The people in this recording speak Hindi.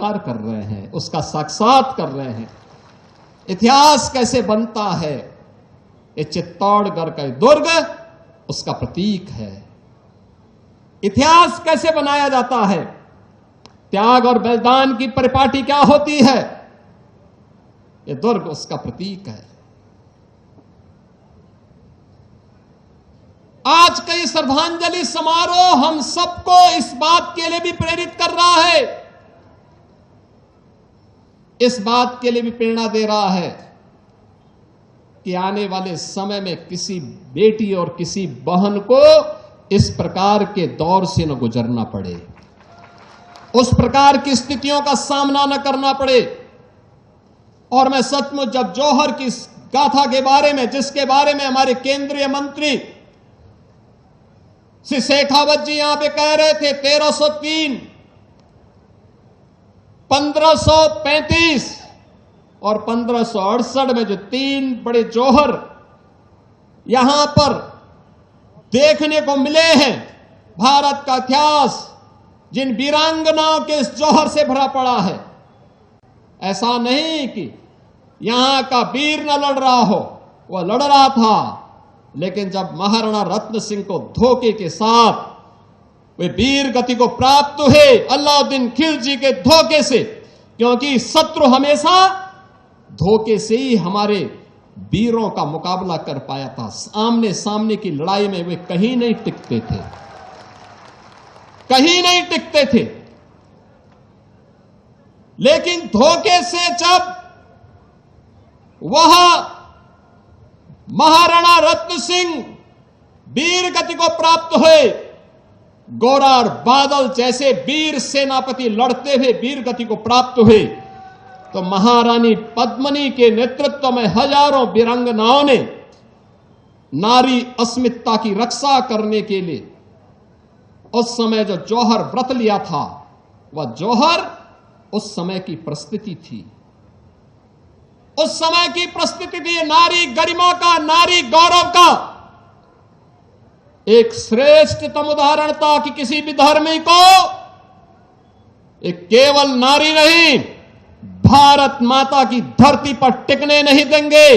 साकार कर रहे हैं, उसका साक्षात कर रहे हैं। इतिहास कैसे बनता है, ये चित्तौड़गढ़ का दुर्ग उसका प्रतीक है। इतिहास कैसे बनाया जाता है, त्याग और बलिदान की परिपाटी क्या होती है, ये दुर्ग उसका प्रतीक है। आज का ये श्रद्धांजलि समारोह हम सबको इस बात के लिए भी प्रेरित कर रहा है, इस बात के लिए भी प्रेरणा दे रहा है कि आने वाले समय में किसी बेटी और किसी बहन को इस प्रकार के दौर से न गुजरना पड़े, उस प्रकार की स्थितियों का सामना न करना पड़े। और मैं सचमुच जब जौहर की गाथा के बारे में, जिसके बारे में हमारे केंद्रीय मंत्री श्री शेखावत जी यहां पे कह रहे थे 1303, 1535 और 1568 में जो तीन बड़े जौहर यहां पर देखने को मिले हैं, भारत का इतिहास जिन वीरांगनाओं के इस जौहर से भरा पड़ा है। ऐसा नहीं कि यहां का वीर न लड़ रहा हो, वह लड़ रहा था, लेकिन जब महाराणा रत्न सिंह को धोखे के साथ वे वीर गति को प्राप्त हुए अलाउद्दीन खिलजी के धोखे से, क्योंकि शत्रु हमेशा धोखे से ही हमारे वीरों का मुकाबला कर पाया था। आमने सामने की लड़ाई में वे कहीं नहीं टिकते थे, कहीं नहीं टिकते थे। लेकिन धोखे से जब वह महाराणा रत्न सिंह वीर गति को प्राप्त हुए, गोरा और बादल जैसे वीर सेनापति लड़ते हुए वीर गति को प्राप्त हुए, तो महारानी पद्मिनी के नेतृत्व में हजारों वीरांगनाओं ने नारी अस्मिता की रक्षा करने के लिए उस समय जो जौहर व्रत लिया था, वह जौहर उस समय की परिस्थिति थी, उस समय की परिस्थिति थी। नारी गरिमा का, नारी गौरव का एक श्रेष्ठतम उदाहरण था कि किसी भी धर्मी को एक केवल नारी नहीं, भारत माता की धरती पर टिकने नहीं देंगे।